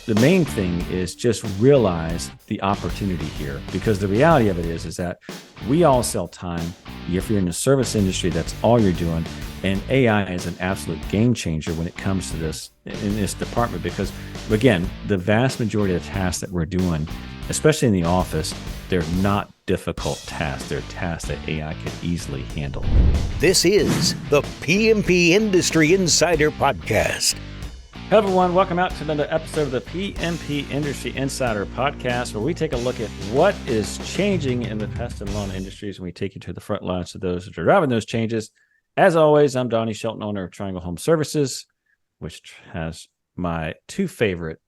the main thing is just realize the opportunity here, because the reality of it is that we all sell time. If you're in the service industry, that's all you're doing. And AI is an absolute game changer when it comes to this in this department, because again, the vast majority of the tasks that we're doing, especially in the office, they're not difficult tasks. They're tasks that AI can easily handle. This is the PMP Industry Insider Podcast. Hello, everyone. Welcome out to another episode of the PMP Industry Insider Podcast, where we take a look at what is changing in the pest and lawn industries, and we take you to the front lines of those that are driving those changes. As always, I'm Donnie, Shelton, owner of Triangle Home Services, which has my two favorite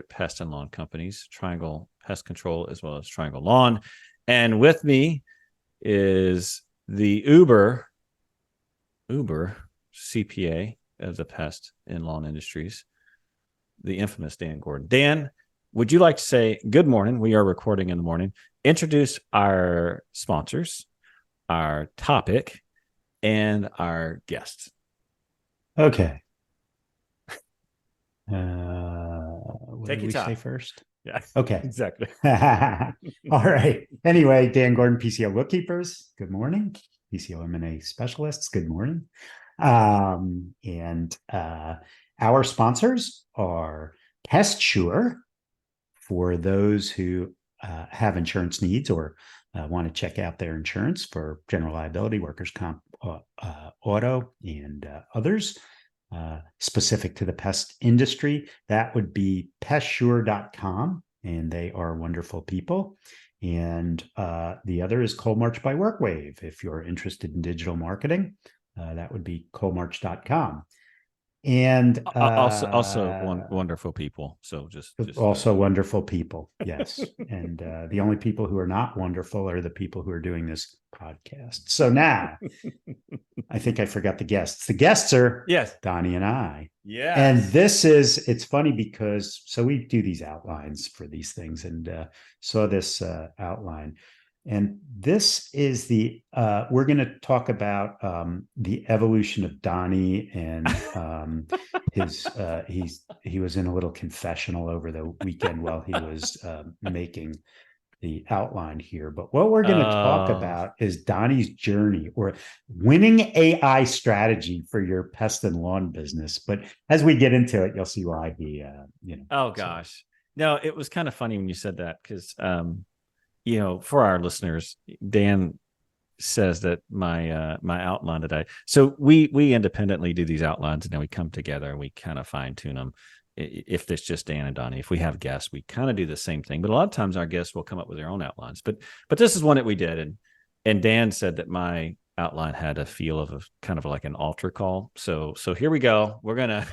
pest and lawn companies, Triangle Pest Control as well as Triangle Lawn. And with me is the Uber CPA of the pest and lawn industries, the infamous Dan Gordon. Dan, would you like to say good morning? We are recording in the morning. Introduce our sponsors, our topic, and our guests. Okay. Take your time. Say first? Yeah. Okay. Exactly. All right. Anyway, Dan Gordon, PCO Bookkeepers. Good morning. PCO M&A Specialists. Good morning. And our sponsors are Pest for those who have insurance needs or want to check out their insurance for general liability, workers' comp, auto, and others specific to the pest industry. That would be pestsure.com, and they are wonderful people. And the other is Coalmarch by WorkWave. If you're interested in digital marketing, that would be coalmarch.com. And also wonderful people. So just also wonderful people. Yes. And the only people who are not wonderful are the people who are doing this podcast. So now I think I forgot the guests. The guests are Donnie and I. Yeah. And it's funny because we do these outlines for these things, and saw this outline. And this is we're going to talk about the evolution of Donnie and he was in a little confessional over the weekend while he was making the outline here. But what we're going to talk about is Donnie's journey or winning AI strategy for your pest and lawn business. But as we get into it, you'll see why he, Oh gosh. No, it was kind of funny when you said that because, for our listeners, Dan says that my outline today. So we independently do these outlines, and then we come together and we kind of fine tune them. If it's just Dan and Donnie, if we have guests, we kind of do the same thing. But a lot of times our guests will come up with their own outlines. But this is one that we did, and Dan said that my outline had a feel of kind of like an altar call. So here we go. We're gonna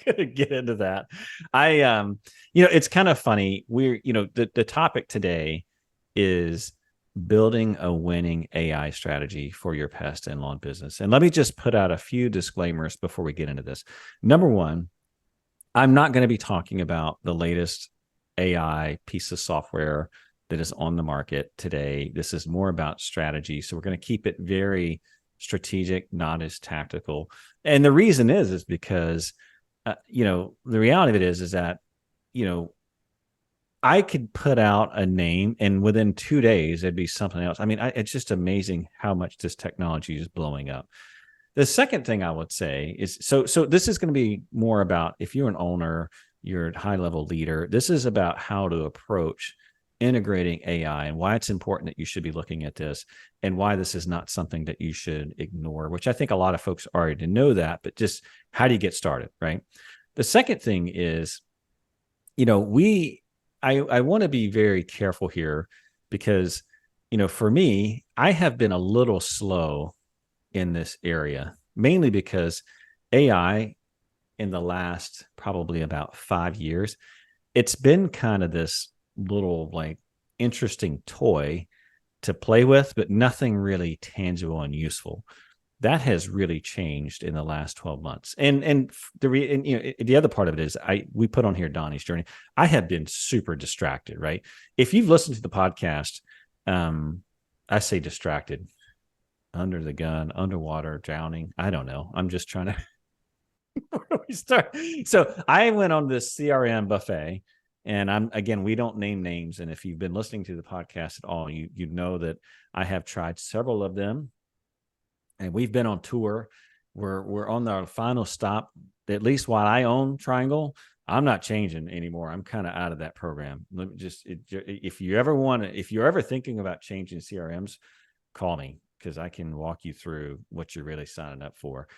get into that. It's kind of funny. The topic today is building a winning AI strategy for your pest and lawn business. And let me just put out a few disclaimers before we get into this. Number one, I'm not going to be talking about the latest AI piece of software that is on the market today. This is more about strategy. So we're going to keep it very strategic, not as tactical. And the reason is because, the reality of it is that, I could put out a name and within 2 days, it'd be something else. I mean, it's just amazing how much this technology is blowing up. The second thing I would say is, so this is going to be more about if you're an owner, you're a high-level leader, this is about how to approach integrating AI and why it's important that you should be looking at this and why this is not something that you should ignore, which I think a lot of folks already know that, but just how do you get started, right? The second thing is, I want to be very careful here because, for me, I have been a little slow in this area, mainly because AI in the last probably about 5 years, it's been kind of this little interesting toy to play with, but nothing really tangible and useful. That has really changed in the last 12 months. And the other part of it is we put on here Donnie's journey. I have been super distracted, right? If you've listened to the podcast, I say distracted, under the gun, underwater, drowning. I don't know. I'm just trying to we start. So I went on this CRM buffet, and we don't name names. And if you've been listening to the podcast at all, you know that I have tried several of them, and we've been on tour. We're on our final stop. At least while I own Triangle, I'm not changing anymore. I'm kind of out of that program. Let me if you're ever thinking about changing CRMs, call me, because I can walk you through what you're really signing up for.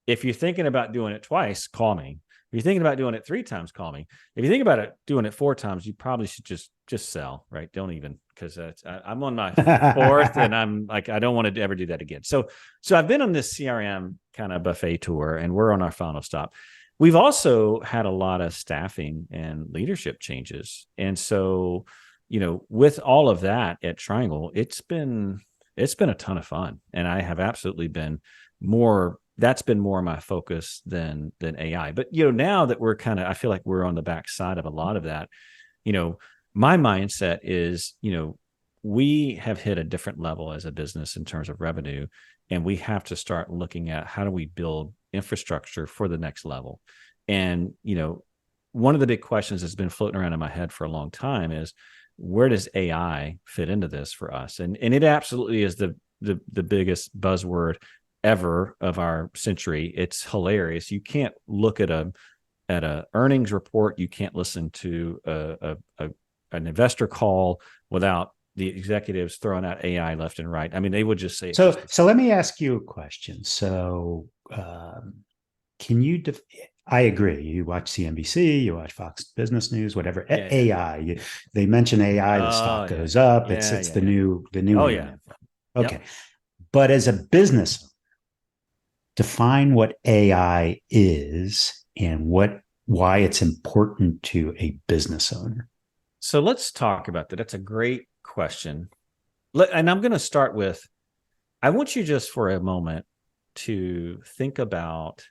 If you're thinking about doing it twice, call me. If you're thinking about doing it 3 times, call me. If you think about it doing it 4 times, you probably should just sell, right? Don't even, because I'm on my 4th, and I'm like, I don't want to ever do that again. So I've been on this CRM kind of buffet tour, and we're on our final stop. We've also had a lot of staffing and leadership changes, and so with all of that at Triangle, it's been a ton of fun, and I have absolutely been more. That's been more my focus than AI. But now that I feel like we're on the backside of a lot of that. My mindset is, we have hit a different level as a business in terms of revenue, and we have to start looking at how do we build infrastructure for the next level. And one of the big questions that's been floating around in my head for a long time is, where does AI fit into this for us? And it absolutely is the biggest buzzword ever of our century. It's hilarious. You can't look at a earnings report. You can't listen to an investor call without the executives throwing out AI left and right. I mean, they would just say. So let me ask you a question. So can you? I agree. You watch CNBC, you watch Fox Business News, whatever. Yeah, AI. They mention AI, the stock goes up. It's the new. Oh yeah. Okay, yep. But as a business, define what AI is and why it's important to a business owner. So let's talk about that. That's a great question. And I'm going to start with, I want you just for a moment to think about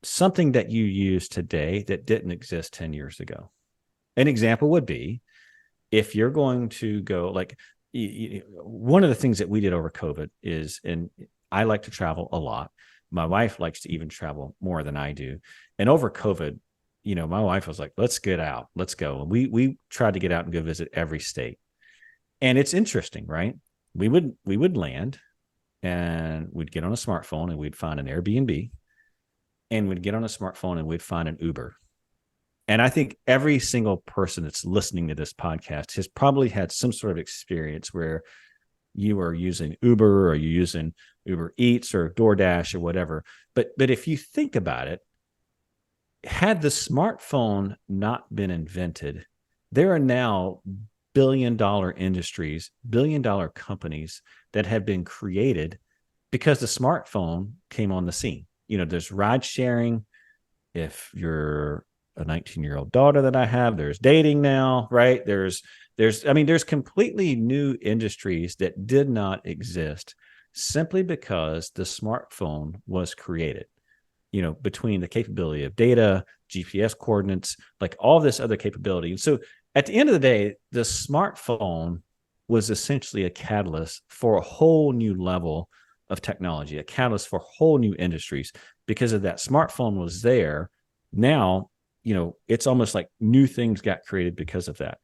something that you use today that didn't exist 10 years ago. An example would be, if you're going to go, like, one of the things that we did over COVID is, and I like to travel a lot. My wife likes to even travel more than I do. And over COVID, my wife was like, let's get out, let's go. And we tried to get out and go visit every state. And it's interesting, right? We would land, and we'd get on a smartphone, and we'd find an Airbnb, and we'd get on a smartphone, and we'd find an Uber. And I think every single person that's listening to this podcast has probably had some sort of experience where you are using Uber, or you're using Uber Eats or DoorDash or whatever. But if you think about it, had the smartphone not been invented, there are now billion-dollar industries, billion-dollar companies that have been created because the smartphone came on the scene. There's ride sharing. If you're a 19-year-old daughter that I have, there's dating now, right? There's completely new industries that did not exist simply because the smartphone was created. Between the capability of data, GPS coordinates, like all this other capability. And so at the end of the day, the smartphone was essentially a catalyst for a whole new level of technology, a catalyst for whole new industries. Because of that smartphone was there. Now, it's almost like new things got created because of that.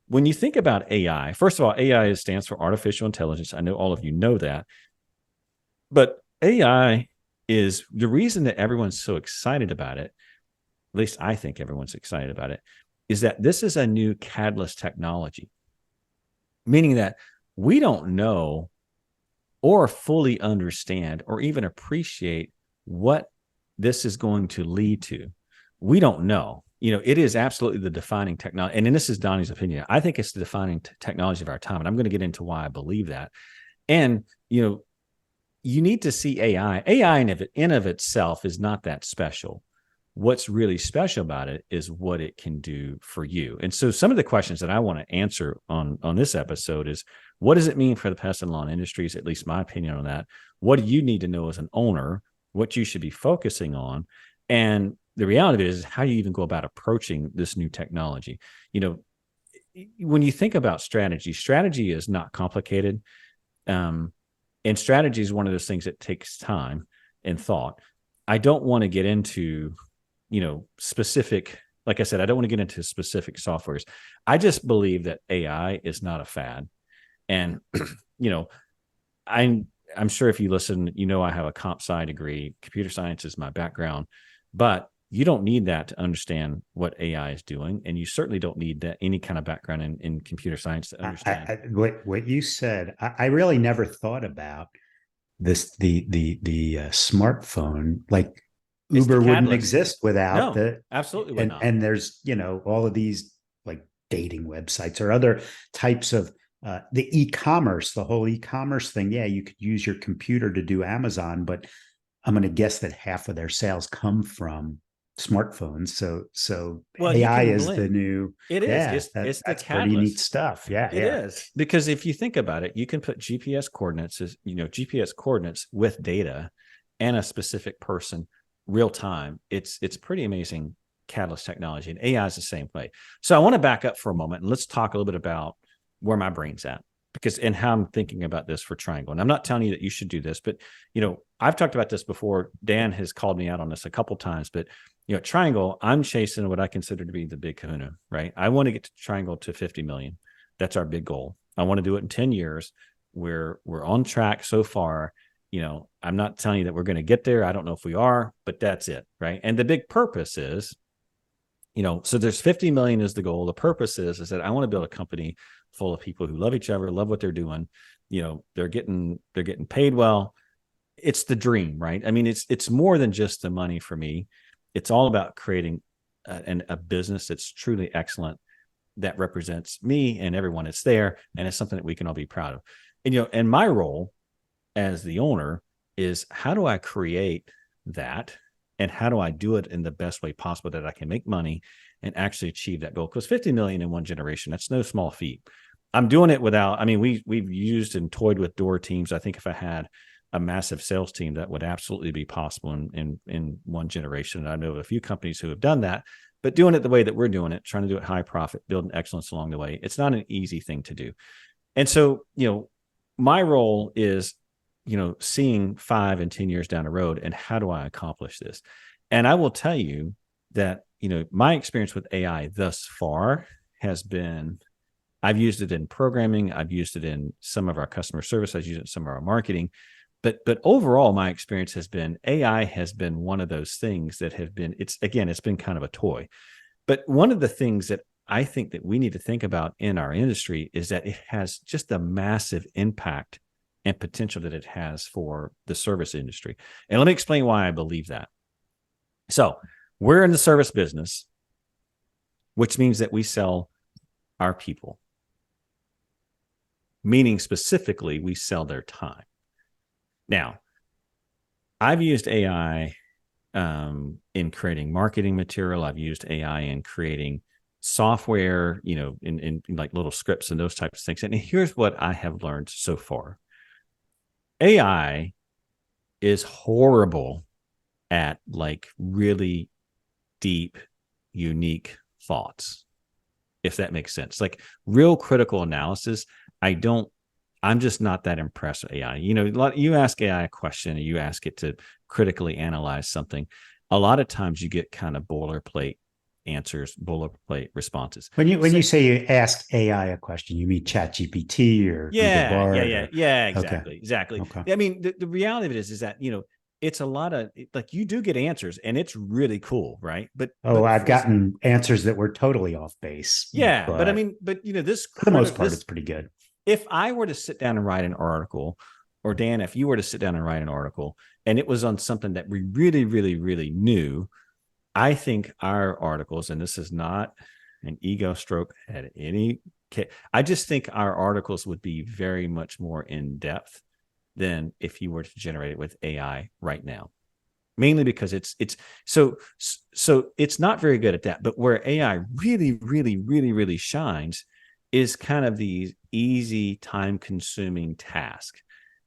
When you think about AI, first of all, AI stands for artificial intelligence. I know all of you know that. But AI is the reason that everyone's so excited about it, at least I think everyone's excited about it, is that this is a new catalyst technology, meaning that we don't know or fully understand or even appreciate what this is going to lead to. We don't know. It is absolutely the defining technology. And this is Donnie's opinion. I think it's the defining technology of our time. And I'm going to get into why I believe that. And, you need to see AI. AI in of itself is not that special. What's really special about it is what it can do for you. And so some of the questions that I want to answer on this episode is, what does it mean for the pest and lawn industries? At least my opinion on that. What do you need to know as an owner? What you should be focusing on? And the reality is, how do you even go about approaching this new technology? When you think about strategy is not complicated. And strategy is one of those things that takes time and thought. I don't want to get into, specific, like I said, I don't want to get into specific softwares. I just believe that AI is not a fad. And, I'm sure if you listen, I have a comp sci degree. Computer science is my background, but you don't need that to understand what AI is doing, and you certainly don't need that any kind of background in computer science to understand. What you said, I really never thought about this. The smartphone, like It's the Uber wouldn't catalyst. exist without No, absolutely would not. and there's all of these like dating websites or other types of the e-commerce, the whole e-commerce thing. Yeah, you could use your computer to do Amazon, but I'm going to guess that half of their sales come from smartphones. So Well, you AI can is the blend. new. It is. Yeah, It's the that's pretty neat catalyst. stuff. Yeah, It yeah. is, because if you think about it, you can put GPS coordinates, GPS coordinates with data and a specific person real time. It's pretty amazing catalyst technology, and AI is the same way. So I want to back up for a moment and let's talk a little bit about where my brain's at, because and how I'm thinking about this for Triangle. And I'm not telling you that you should do this, but I've talked about this before. Dan has called me out on this a couple times, but Triangle, I'm chasing what I consider to be the big kahuna, right? I want to get to Triangle to 50 million. That's our big goal. I want to do it in 10 years. We're on track so far. I'm not telling you that we're going to get there. I don't know if we are, but that's it, right? And the big purpose is, so there's 50 million is the goal. The purpose is that I want to build a company full of people who love each other, love what they're doing. They're getting paid well. It's the dream, right? I mean, it's more than just the money for me. It's all about creating a business that's truly excellent, that represents me and everyone that's there, and it's something that we can all be proud of. And my role as the owner is, how do I create that, and how do I do it in the best way possible that I can make money and actually achieve that goal? Because 50 million in one generation, that's no small feat. I'm doing it without, I mean, we've used and toyed with door teams. I think if I had a massive sales team, that would absolutely be possible in one generation. And I know of a few companies who have done that, but doing it the way that we're doing it, trying to do it high profit, building excellence along the way, it's not an easy thing to do. And so, my role is, seeing 5 and 10 years down the road, and how do I accomplish this? And I will tell you that, my experience with AI thus far has been, I've used it in programming. I've used it in some of our customer service. I've used it in some of our marketing. But overall, my experience has been, AI has been one of those things that have been, it's been kind of a toy. But one of the things that I think that we need to think about in our industry is that it has just a massive impact and potential that it has for the service industry. And let me explain why I believe that. So we're in the service business, which means that we sell our people, meaning specifically we sell their time. Now, I've used AI in creating marketing material. I've used AI in creating software, in like little scripts and those types of things. And here's what I have learned so far. AI is horrible at like really deep, unique thoughts, if that makes sense. Like real critical analysis, I'm just not that impressed with AI. You ask AI a question and you ask it to critically analyze something. A lot of times you get kind of boilerplate answers, boilerplate responses. When you say you ask AI a question, you mean ChatGPT or Google Bard? Exactly. Okay. I mean, the reality of it is that, it's a lot of, like, you do get answers and it's really cool, right? But I've gotten answers that were totally off base. Yeah, but I but mean, this for the most part, it's pretty good. If I were to sit down and write an article, or Dan, if you were to sit down and write an article, and it was on something that we really, really, really knew, I think our articles, and this is not an ego stroke at any, I just think our articles would be very much more in depth than if you were to generate it with AI right now. Mainly because it's so it's not very good at that. But where AI really, really, really, really shines is kind of these easy, time-consuming tasks.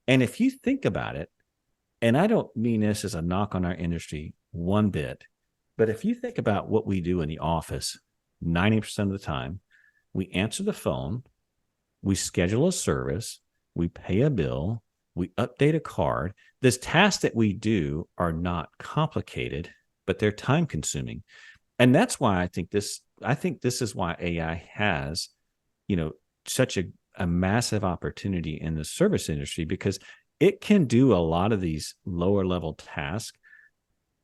And if you think about it, and I don't mean this as a knock on our industry one bit, but if you think about what we do in the office, 90% of the time, we answer the phone, we schedule a service, we pay a bill, we update a card. this tasks that we do are not complicated, but they're time consuming. And that's why I think this is why AI has, such a massive opportunity in the service industry, because it can do a lot of these lower level tasks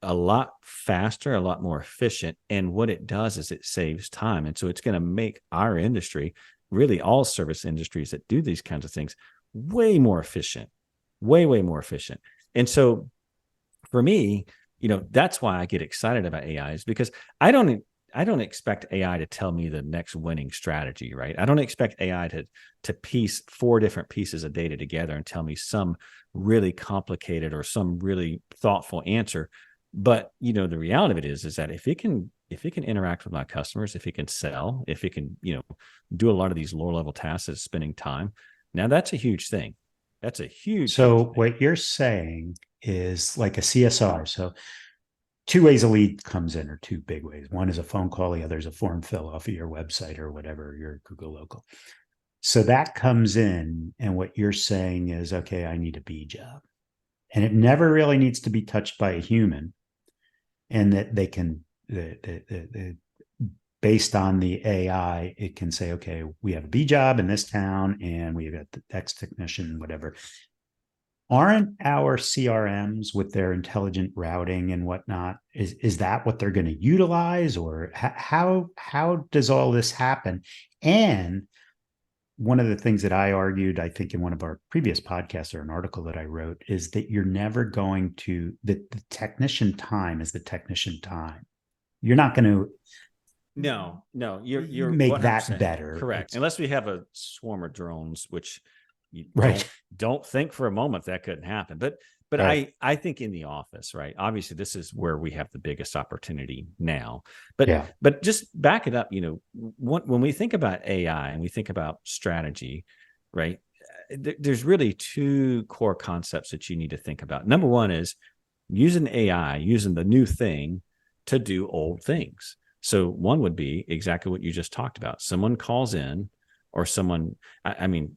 a lot faster, a lot more efficient. And what it does is it saves time. And so it's going to make our industry, really all service industries that do these kinds of things, way more efficient, way more efficient. And so for me, that's why I get excited about AI, is because I don't expect AI to tell me the next winning strategy, right? I don't expect AI to piece 4 different pieces of data together and tell me some really complicated or some really thoughtful answer. But the reality of it is that if it can interact with my customers, if it can sell, if it can do a lot of these lower level tasks that's spending time, now that's a huge thing. That's a huge. So huge what you're saying is like a CSR. So 2 ways a lead comes in, or 2 big ways. One is a phone call, the other is a form fill off of your website or whatever, your Google local. So that comes in, and what you're saying is, okay, I need a B job, and it never really needs to be touched by a human, and that they can, based on the AI, it can say, okay, we have a B job in this town, and we've got the X technician, whatever. Aren't our CRMs with their intelligent routing and whatnot, is that what they're going to utilize, or how does all this happen? And one of the things that I argued, I think in one of our previous podcasts or an article that I wrote, is that you're never going to, the technician time is the technician time. You're not going to. No, you're make that better. Correct. Unless we have a swarm of drones, which you right. don't think for a moment that couldn't happen. But right. I think in the office, right? Obviously, this is where we have the biggest opportunity now. But just back it up, when we think about AI and we think about strategy, right? There's really 2 core concepts that you need to think about. Number one is using AI, using the new thing to do old things. So one would be exactly what you just talked about. Someone calls in, or someone, I mean,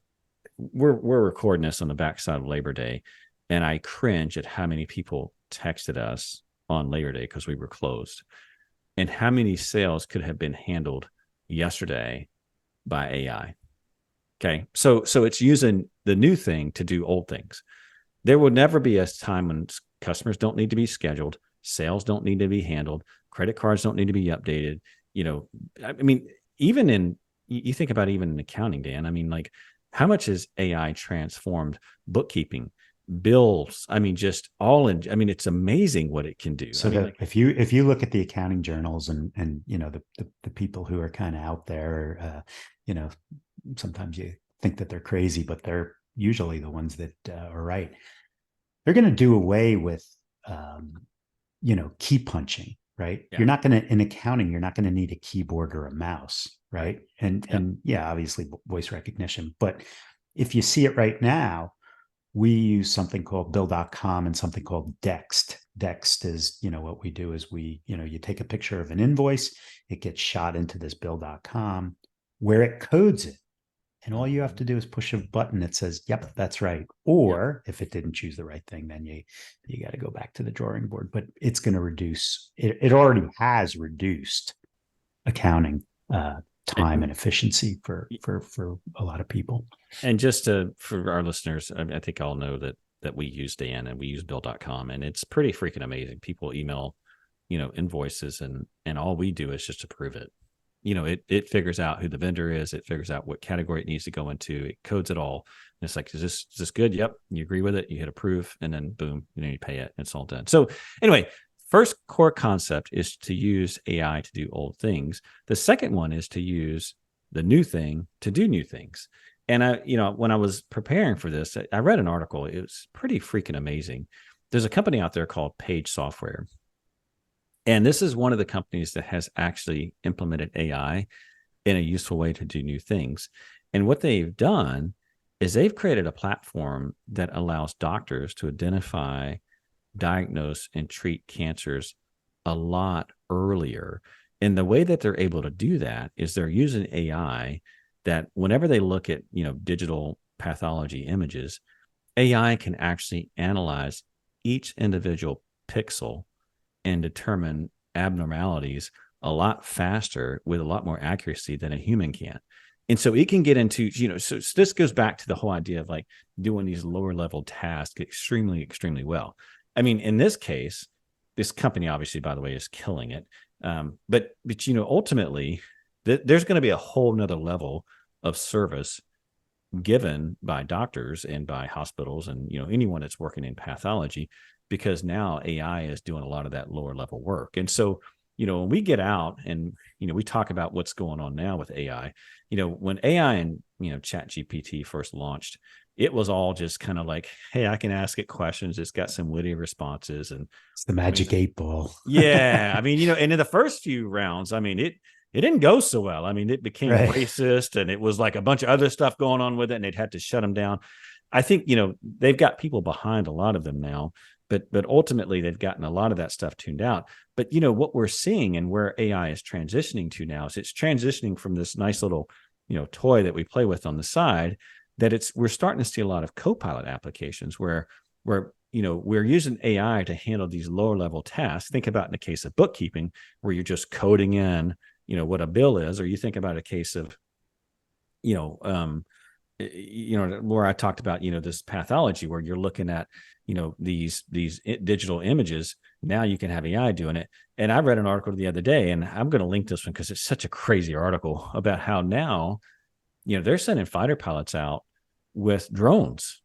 we're recording this on the backside of Labor Day, and I cringe at how many people texted us on Labor Day because we were closed, and how many sales could have been handled yesterday by AI. Okay. So it's using the new thing to do old things. There will never be a time when customers don't need to be scheduled, sales don't need to be handled, credit cards don't need to be updated. I mean, even you think about even in accounting, Dan, I mean, like, how much has AI transformed bookkeeping, bills? I mean, just all in. I mean, it's amazing what it can do. So if you look at the accounting journals and the people who are kind of out there, sometimes you think that they're crazy, but they're usually the ones that are right. They're going to do away with key punching, right? Yeah. You're not going to, in accounting, you're not going to need a keyboard or a mouse, right? And obviously voice recognition. But if you see it right now, we use something called Bill.com and something called Dext. Dext is, what we do is you take a picture of an invoice, it gets shot into this Bill.com where it codes it. And all you have to do is push a button that says, yep, that's right. Or if it didn't choose the right thing, then you got to go back to the drawing board. But it's going to reduce, it already has reduced accounting time and efficiency for a lot of people. And just for our listeners, I think all know that we use Dan and we use Bill.com, and it's pretty freaking amazing. People email, invoices, and all we do is just approve it. It figures out who the vendor is. It figures out what category it needs to go into. It codes it all. And it's like, is this good? Yep. You agree with it. You hit approve, and then boom, you pay it. And it's all done. So anyway, first core concept is to use AI to do old things. The second one is to use the new thing to do new things. And when I was preparing for this, I read an article. It was pretty freaking amazing. There's a company out there called Page Software. And this is one of the companies that has actually implemented AI in a useful way to do new things. And what they've done is they've created a platform that allows doctors to identify, diagnose, and treat cancers a lot earlier. And the way that they're able to do that is they're using AI that whenever they look at, digital pathology images, AI can actually analyze each individual pixel and determine abnormalities a lot faster with a lot more accuracy than a human can. And so it can get into, so this goes back to the whole idea of like doing these lower level tasks extremely, extremely well. I mean, in this case, this company obviously, by the way, is killing it. But ultimately, there's going to be a whole nother level of service given by doctors and by hospitals and anyone that's working in pathology, because now AI is doing a lot of that lower level work. And so when we get out and we talk about what's going on now with AI, when AI and Chat GPT first launched, it was all just kind of like, hey, I can ask it questions, it's got some witty responses, and it's the magic 8-ball. Yeah, I mean, and in the first few rounds, I mean, it didn't go so well. I mean, it became racist, and it was like a bunch of other stuff going on with it, and they'd had to shut them down. I think, they've got people behind a lot of them now, but ultimately they've gotten a lot of that stuff tuned out. But, what we're seeing and where AI is transitioning to now is it's transitioning from this nice little, toy that we play with on the side, that we're starting to see a lot of Copilot applications where we're using AI to handle these lower level tasks. Think about in the case of bookkeeping, where you're just coding in what a bill is, or you think about a case of, where I talked about, this pathology where you're looking at, these digital images. Now you can have AI doing it. And I read an article the other day, and I'm going to link this one because it's such a crazy article about how now, they're sending fighter pilots out with drones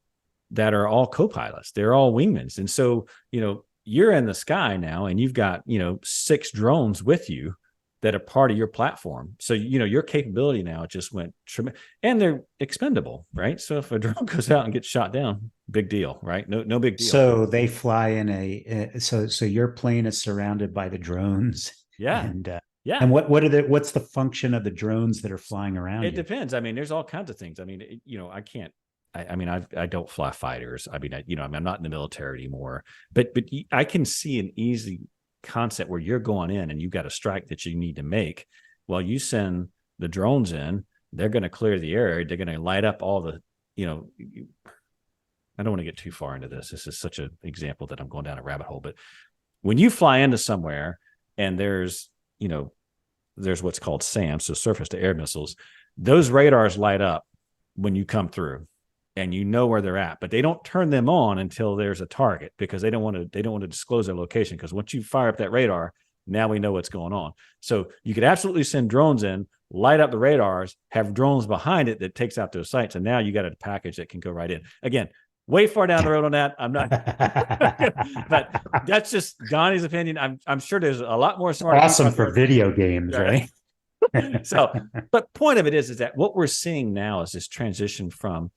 that are all co-pilots. They're all wingmans. And so, you're in the sky now and you've got, 6 drones with you that are part of your platform. So, your capability now just went tremendous, and they're expendable, right? So if a drone goes out and gets shot down, big deal, right? No big deal. So they fly in so your plane is surrounded by the drones. Yeah. And yeah. And what's the function of the drones that are flying around? It depends. I mean, there's all kinds of things. I mean, I don't fly fighters. I mean, I'm not in the military anymore, but I can see an easy concept where you're going in and you've got a strike that you need to make. Well, you send the drones in, they're going to clear the area. They're going to light up all the, I don't want to get too far into this. This is such an example that I'm going down a rabbit hole, but when you fly into somewhere and there's what's called SAM, so surface to air missiles, those radars light up when you come through and where they're at, but they don't turn them on until there's a target, because they don't want to disclose their location. Because once you fire up that radar, now we know what's going on. So you could absolutely send drones in, light up the radars, have drones behind it that takes out those sites. And now you got a package that can go right in. Again, way far down the road on that. I'm not, but that's just Donnie's opinion. I'm sure there's a lot more smart. Awesome for video games, right? So, but point of it is that what we're seeing now is this transition from,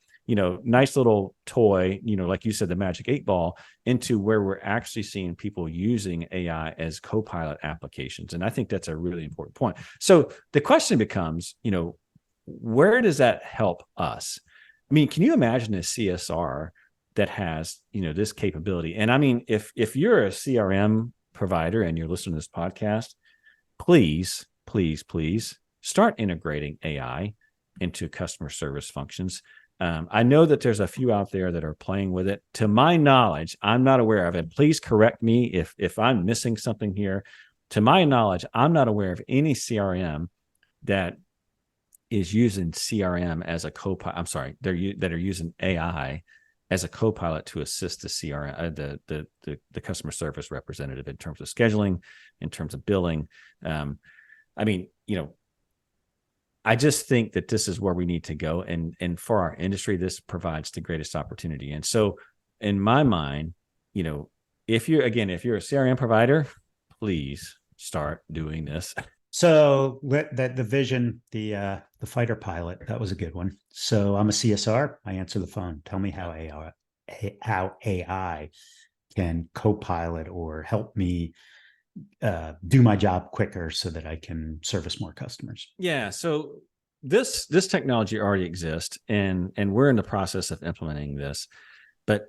nice little toy, like you said, the magic 8-ball, into where we're actually seeing people using AI as co-pilot applications. And I think that's a really important point. So the question becomes, where does that help us? I mean, can you imagine a CSR that has, this capability? And I mean, if you're a CRM provider and you're listening to this podcast, please start integrating AI into customer service functions. I know that there's a few out there that are playing with it. To my knowledge, I'm not aware of it. Please correct me if I'm missing something here. To my knowledge, I'm not aware of any CRM that is using CRM as a co-pilot. I'm sorry, that are using AI as a co-pilot to assist the CRM, the customer service representative in terms of scheduling, in terms of billing. I mean, I just think that this is where we need to go. And for our industry, this provides the greatest opportunity. And so in my mind, if you're a CRM provider, please start doing this. So the vision, the fighter pilot, that was a good one. So I'm a CSR. I answer the phone. Tell me how AI can co-pilot or help me do my job quicker so that I can service more customers. Yeah. So this technology already exists, and we're in the process of implementing this. But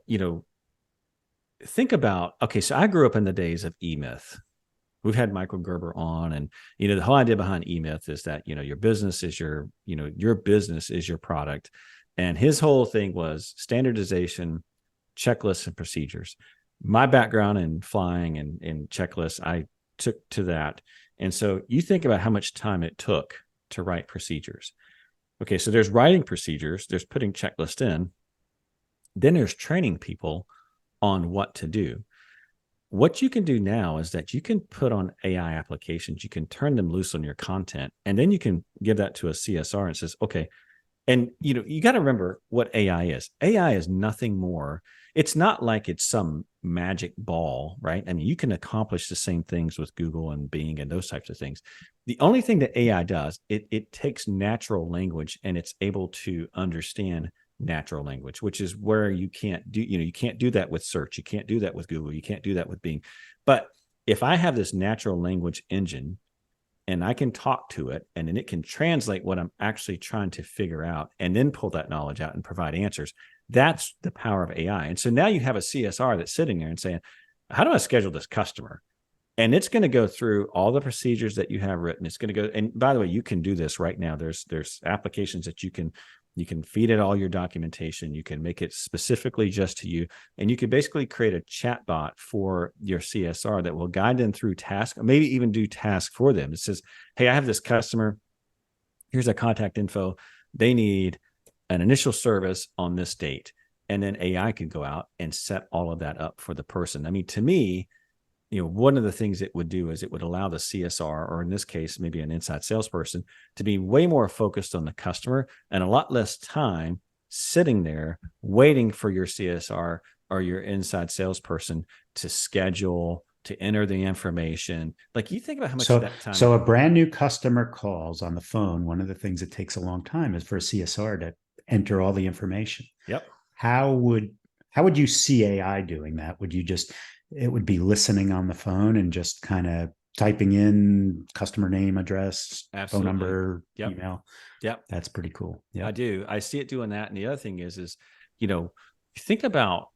think about, okay, so I grew up in the days of eMyth. We've had Michael Gerber on, and the whole idea behind eMyth is that your business is your business is your product, and his whole thing was standardization, checklists, and procedures. my background in flying and checklists, I took to that. And so you think about how much time it took to write procedures. Okay, so there's writing procedures, there's putting checklists in, then there's training people on what to do. What you can do now is that you can put on AI applications, you can turn them loose on your content, and then you can give that to a CSR and says, okay, and you got to remember what AI is. AI is nothing more. It's not like it's some magic ball, right? I mean, you can accomplish the same things with Google and Bing and those types of things. The only thing that AI does, it takes natural language and it's able to understand natural language, which is where you can't do, you can't do that with search. You can't do that with Google. You can't do that with Bing. But if I have this natural language engine and I can talk to it, and then it can translate what I'm actually trying to figure out and then pull that knowledge out and provide answers. That's the power of AI. And so now you have a CSR that's sitting there and saying, how do I schedule this customer? And it's going to go through all the procedures that you have written. It's going to go, and by the way, you can do this right now. There's applications that you can feed it all your documentation. You can make it specifically just to you. And you can basically create a chat bot for your CSR that will guide them through tasks, or maybe even do tasks for them. It says, hey, I have this customer. Here's their contact info. They need an initial service on this date. And then AI could go out and set all of that up for the person. I mean, to me, one of the things it would do is it would allow the CSR, or in this case, maybe an inside salesperson, to be way more focused on the customer and a lot less time sitting there waiting for your CSR or your inside salesperson to schedule, to enter the information. Like, you think about how much of that time. So a brand new customer calls on the phone. One of the things that takes a long time is for a CSR to enter all the information. Yep. How would you see AI doing that? Would you just, it would be listening on the phone and just kind of typing in customer name, address, Absolutely. phone number, Yep. email. Yep. That's pretty cool. Yeah, I do. I see it doing that. And the other thing is, think about,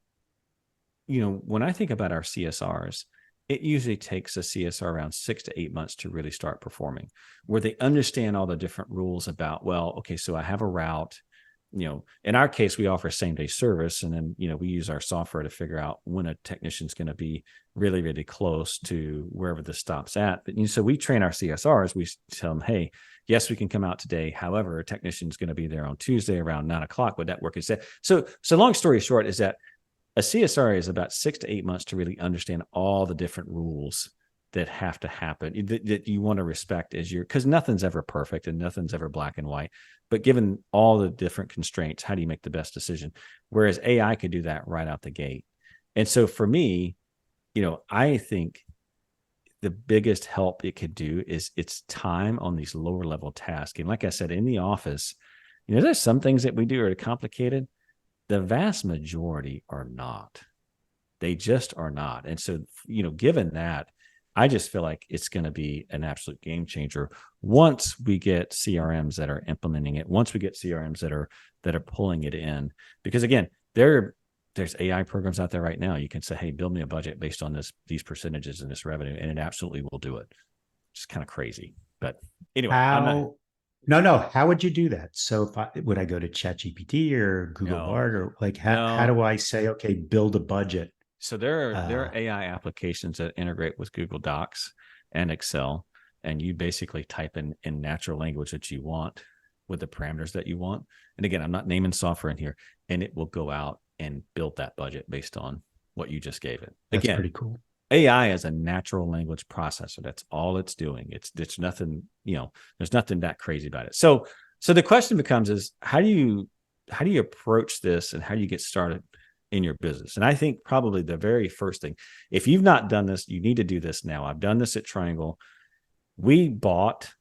when I think about our CSRs, it usually takes a CSR around 6 to 8 months to really start performing, where they understand all the different rules about, well, okay, so I have a route. In our case, we offer same day service, and then, we use our software to figure out when a technician's going to be really, really close to wherever the stop's at. But so we train our CSRs. We tell them, hey, yes, we can come out today. However, a technician's going to be there on Tuesday around 9:00. Would that work instead? So long story short is that a CSR is about 6 to 8 months to really understand all the different rules that have to happen, that you want to respect because nothing's ever perfect and nothing's ever black and white. But given all the different constraints, how do you make the best decision? Whereas AI could do that right out the gate. And so for me, I think the biggest help it could do is its time on these lower level tasks. And like I said, in the office, there's some things that we do are complicated. The vast majority are not. They just are not. And so, given that, I just feel like it's going to be an absolute game changer once we get CRMs that are implementing it, once we get CRMs that are pulling it in. Because again, there's AI programs out there right now. You can say, hey, build me a budget based on these percentages and this revenue, and it absolutely will do it. It's kind of crazy. But anyway. How would you do that? So would I go to ChatGPT or Google Bard, or how do I say, okay, build a budget? So there are AI applications that integrate with Google Docs and Excel, and you basically type in natural language that you want with the parameters that you want. And again, I'm not naming software in here, and it will go out and build that budget based on what you just gave it. That's pretty cool. AI is a natural language processor. That's all it's doing. It's nothing, there's nothing that crazy about it. So the question becomes is how do you approach this, and how do you get started in your business? And I think probably the very first thing, if you've not done this, you need to do this now. I've done this at Triangle. We bought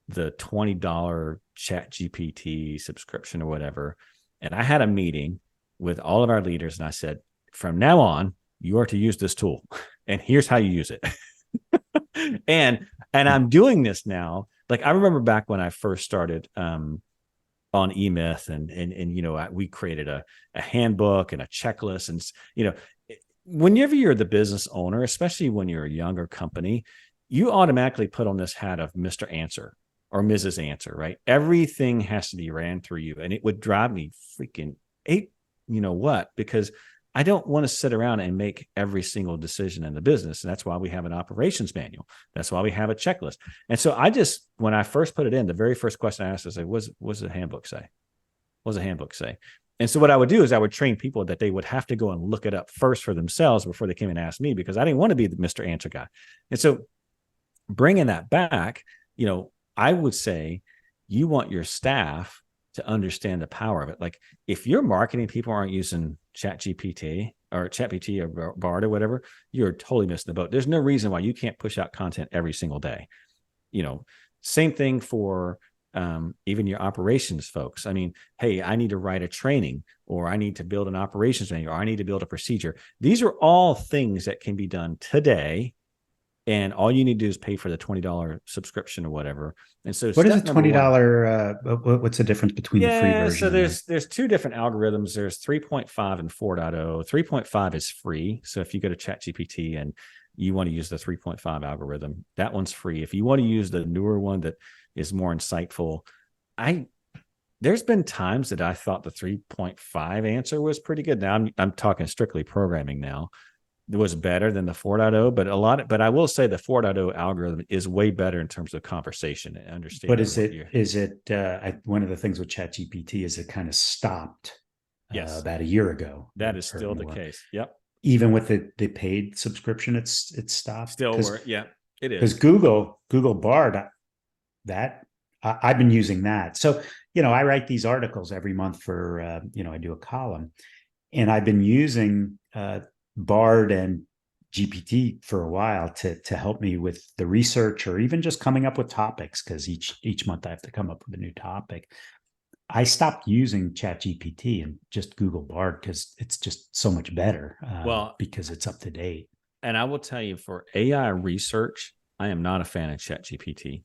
the $20 ChatGPT subscription or whatever. And I had a meeting with all of our leaders, and I said, from now on, you are to use this tool, and here's how you use it. and I'm doing this now. Like, I remember back when I first started, on eMyth, and we created a handbook and a checklist, and whenever you're the business owner, especially when you're a younger company, you automatically put on this hat of Mr. Answer or Mrs. Answer, right? Everything has to be ran through you, and it would drive me freaking ape, because I don't want to sit around and make every single decision in the business. And that's why we have an operations manual. That's why we have a checklist. And so when I first put it in, the very first question I asked is, what does the handbook say? What does the handbook say? And so what I would do is I would train people that they would have to go and look it up first for themselves before they came and asked me, because I didn't want to be the Mr. Answer guy. And so bringing that back, I would say you want your staff to understand the power of it. Like if your marketing people aren't using ChatGPT or Bard or whatever, you're totally missing the boat. There's no reason why you can't push out content every single day. Same thing for even your operations folks. I mean, hey, I need to write a training, or I need to build an operations manual, or I need to build a procedure. These are all things that can be done today. And all you need to do is pay for the $20 subscription or whatever. And so what is a $20? What's the difference between the free version? So there's two different algorithms. There's 3.5 and 4.0. 3.5 is free. So if you go to ChatGPT and you want to use the 3.5 algorithm, that one's free. If you want to use the newer one that is more insightful, there's been times that I thought the 3.5 answer was pretty good. Now I'm talking strictly programming now. It was better than the 4.0, but I will say the 4.0 algorithm is way better in terms of conversation and understanding. But is it one of the things with ChatGPT is it kind of stopped about a year ago? That is still the case. Yep. Even with the paid subscription, it's stopped. Still work. Yeah, it is. Because Google Bard, that I've been using that. So, I write these articles every month for, I do a column, and I've been using Bard and GPT for a while to help me with the research, or even just coming up with topics, because each month I have to come up with a new topic. I stopped using ChatGPT and just Google Bard because it's just so much better. Because it's up to date. And I will tell you, for AI research, I am not a fan of ChatGPT.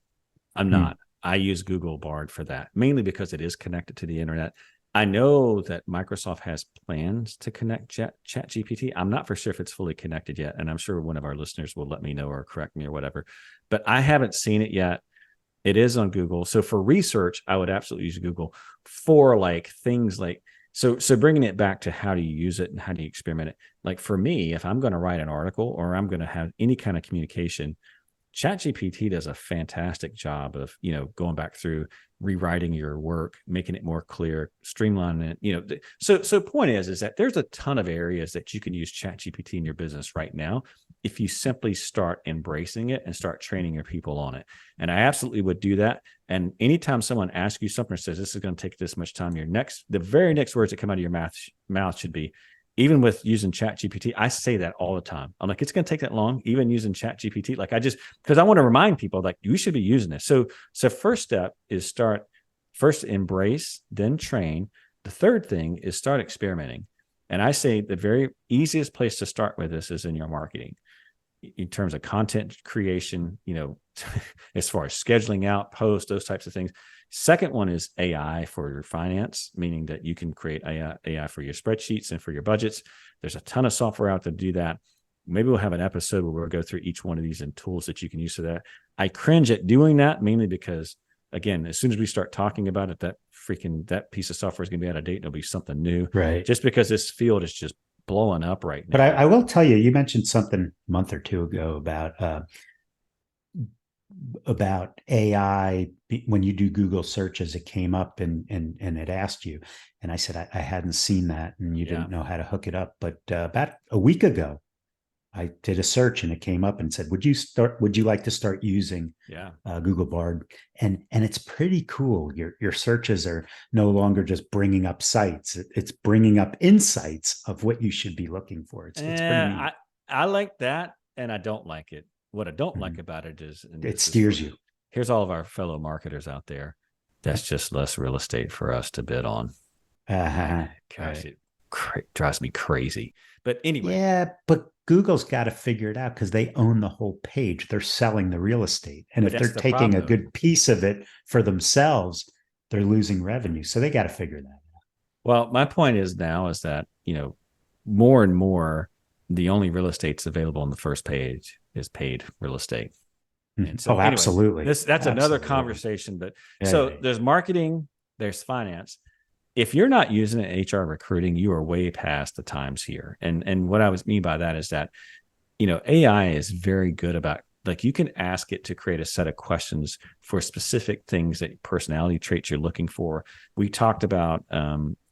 I'm not. I use Google Bard for that, mainly because it is connected to the internet. I know that Microsoft has plans to connect ChatGPT. I'm not for sure if it's fully connected yet, and I'm sure one of our listeners will let me know or correct me or whatever, but I haven't seen it yet. It is on Google. So for research, I would absolutely use Google. For like things like, so bringing it back to how do you use it and how do you experiment it? Like for me, if I'm going to write an article or I'm going to have any kind of communication, ChatGPT does a fantastic job of, going back through, rewriting your work, making it more clear, streamlining it. So point is that there's a ton of areas that you can use ChatGPT in your business right now if you simply start embracing it and start training your people on it. And I absolutely would do that. And anytime someone asks you something or says this is going to take this much time, the very next words that come out of your mouth should be, even with using ChatGPT, I say that all the time. I'm like, it's going to take that long, even using ChatGPT. Like because I want to remind people, like, you should be using this. So first step is first embrace, then train. The third thing is start experimenting. And I say the very easiest place to start with this is in your marketing, in terms of content creation, as far as scheduling out posts, those types of things. Second one is AI for your finance, meaning that you can create AI for your spreadsheets and for your budgets. There's a ton of software out there to do that. Maybe we'll have an episode where we'll go through each one of these and tools that you can use for that. I cringe at doing that, mainly because, again, as soon as we start talking about it, that piece of software is going to be out of date and it'll be something new. Right. Just because this field is just blowing up right now. But I will tell you, you mentioned something a month or two ago about AI when you do Google searches. It came up and it asked you, and I said I hadn't seen that, and you didn't know how to hook it up. But about a week ago, I did a search and it came up and said, would you like to start using Google Bard? And it's pretty cool. Your searches are no longer just bringing up sites. It's bringing up insights of what you should be looking for. It's pretty neat. I like that, and I don't like it. What I don't like about it is it steers you. Here's all of our fellow marketers out there. That's just less real estate for us to bid on. Gosh, it drives me crazy. But anyway. Yeah, but Google's got to figure it out because they own the whole page. They're selling the real estate. And if they're taking a good piece of it for themselves, they're losing revenue. So they got to figure that out. Well, my point is that, more and more, the only real estate's available on the first page is paid real estate. And so anyway, absolutely. That's another conversation. But there's marketing, there's finance. if you're not using it in HR recruiting, you are way past the times here. And what I was mean by that is that, AI is very good about, like, you can ask it to create a set of questions for specific things that personality traits you're looking for. We talked about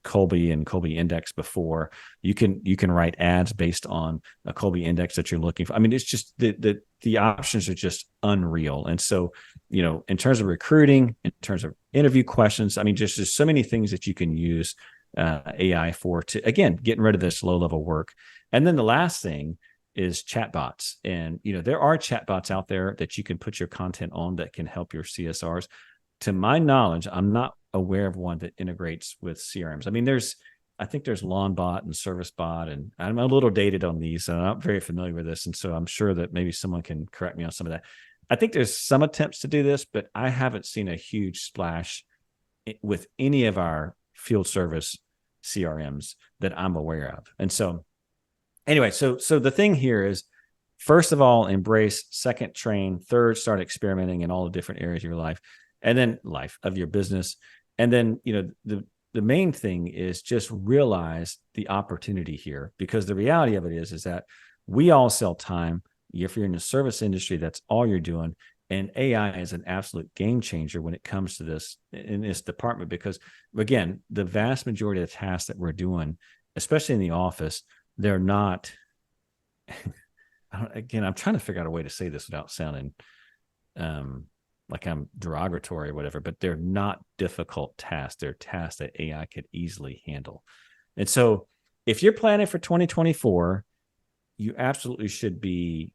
Colby and Colby Index before. You can write ads based on a Colby Index that you're looking for. I mean, it's just the options are just unreal. And so, in terms of recruiting, in terms of interview questions, I mean, just there's so many things that you can use AI for, to, again, getting rid of this low level work. And then the last thing is chatbots. And, there are chatbots out there that you can put your content on that can help your CSRs. To my knowledge, I'm not aware of one that integrates with CRMs. I mean, I think there's LawnBot and ServiceBot, and I'm a little dated on these, and I'm not very familiar with this. And so I'm sure that maybe someone can correct me on some of that. I think there's some attempts to do this, but I haven't seen a huge splash with any of our field service CRMs that I'm aware of. And so anyway, so the thing here is, first of all, embrace; second, train; third, start experimenting in all the different areas of your life, and then life of your business. And then, the main thing is just realize the opportunity here, because the reality of it is that we all sell time. If you're in the service industry, that's all you're doing. And AI is an absolute game changer when it comes to this in this department, because again, the vast majority of the tasks that we're doing, especially in the office, they're not, again, I'm trying to figure out a way to say this without sounding like I'm derogatory or whatever, but they're not difficult tasks. They're tasks that AI could easily handle. And so if you're planning for 2024, you absolutely should be,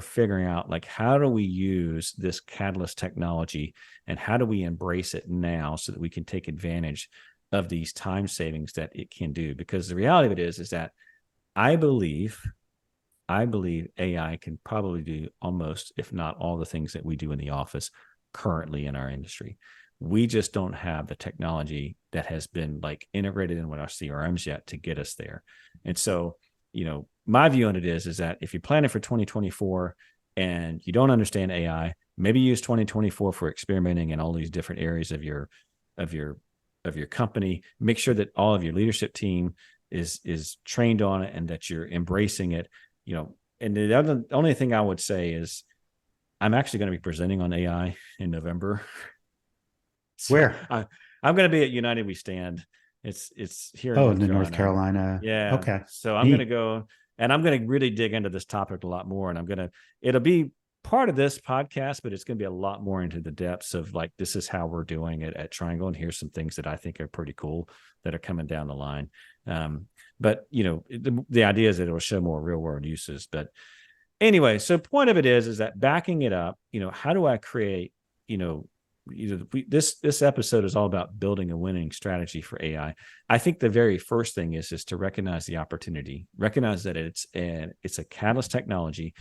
figuring out, like, how do we use this catalyst technology and how do we embrace it now so that we can take advantage of these time savings that it can do? Because the reality of it is that I believe AI can probably do almost, if not all, the things that we do in the office currently in our industry. We just don't have the technology that has been like integrated in with our CRMs yet to get us there. And so, my view on it is that if you're planning for 2024 and you don't understand AI, maybe use 2024 for experimenting in all these different areas of your company. Make sure that all of your leadership team is trained on it and that you're embracing it. And the only thing I would say is I'm actually going to be presenting on AI in November. So Where? I'm going to be at United We Stand. It's here in North Carolina. Yeah. Okay. So I'm going to go, and I'm going to really dig into this topic a lot more. And it'll be part of this podcast, but it's going to be a lot more into the depths of, like, this is how we're doing it at Triangle. And here's some things that I think are pretty cool that are coming down the line. But the idea is that it will show more real world uses. But anyway, so point of it is that backing it up, how do I create, this episode is all about building a winning strategy for AI. I think the very first thing is to recognize the opportunity, recognize that it's a catalyst technology,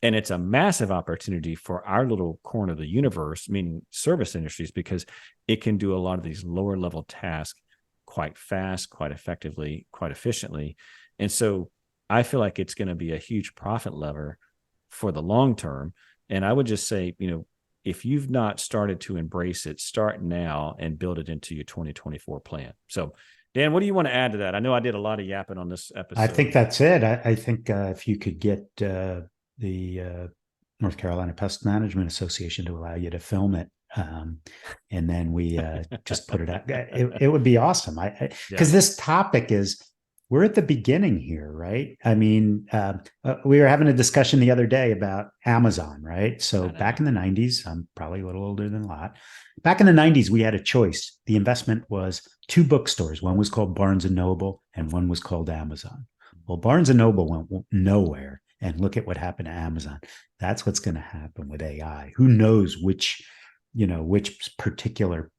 and it's a massive opportunity for our little corner of the universe, meaning service industries, because it can do a lot of these lower level tasks quite fast, quite effectively, quite efficiently. And so I feel like it's going to be a huge profit lever for the long term. And I would just say, if you've not started to embrace it, start now and build it into your 2024 plan. So, Dan, what do you want to add to that? I know I did a lot of yapping on this episode. I think that's it. I think if you could get the North Carolina Pest Management Association to allow you to film it, and then we just put it out, it would be awesome. Because this topic we're at the beginning here, right? I mean, we were having a discussion the other day about Amazon, right? So back in the 90s, I'm probably a little older than a lot. Back in the 90s, we had a choice. The investment was 2 bookstores. One was called Barnes & Noble and one was called Amazon. Well, Barnes & Noble went nowhere. And look at what happened to Amazon. That's what's going to happen with AI. Who knows which particular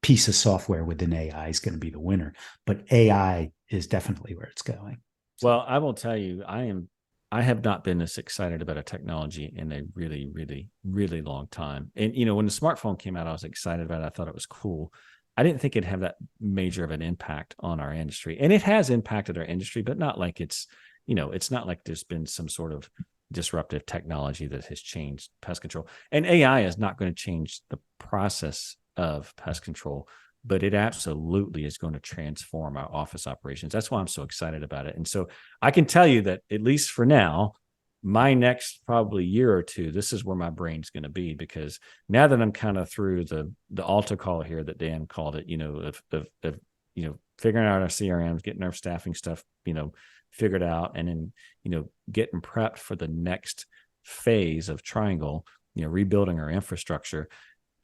piece of software within AI is going to be the winner, but AI is definitely where it's going. So. Well, I will tell you, I have not been this excited about a technology in a really, really, really long time. And, when the smartphone came out, I was excited about it. I thought it was cool. I didn't think it'd have that major of an impact on our industry. And it has impacted our industry, but not like it's not like there's been some sort of disruptive technology that has changed pest control. And AI is not going to change the process of pest control, but it absolutely is going to transform our office operations. That's why I'm so excited about it. And so I can tell you that, at least for now, my next probably year or two, this is where my brain's going to be, because now that I'm kind of through the altar call here that Dan called it, of figuring out our CRMs, getting our staffing stuff, figured out, and then, getting prepped for the next phase of Triangle, rebuilding our infrastructure.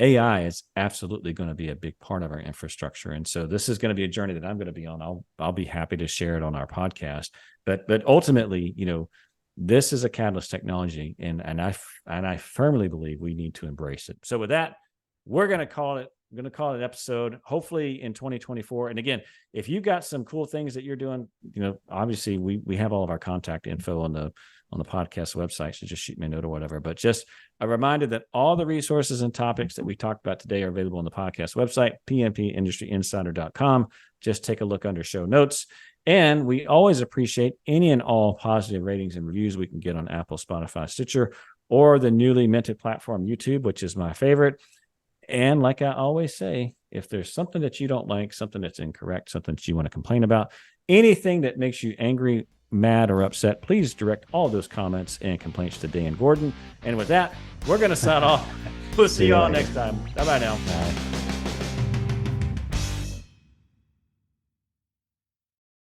AI is absolutely going to be a big part of our infrastructure. And so this is going to be a journey that I'm going to be on. I'll be happy to share it on our podcast, but ultimately, this is a catalyst technology, and I firmly believe we need to embrace it. So with that, we're going to call it an episode, hopefully in 2024. And again, if you got some cool things that you're doing, obviously we have all of our contact info on the podcast website, so just shoot me a note or whatever. But just a reminder that all the resources and topics that we talked about today are available on the podcast website, pmpindustryinsider.com. Just take a look under show notes. And we always appreciate any and all positive ratings and reviews we can get on Apple, Spotify, Stitcher, or the newly minted platform YouTube, which is my favorite. And like I always say, if there's something that you don't like, something that's incorrect, something that you want to complain about, anything that makes you angry, mad, or upset, please direct all those comments and complaints to Dan Gordon. And with that, we're going to sign off. We'll see you all next time. Bye-bye now. Bye.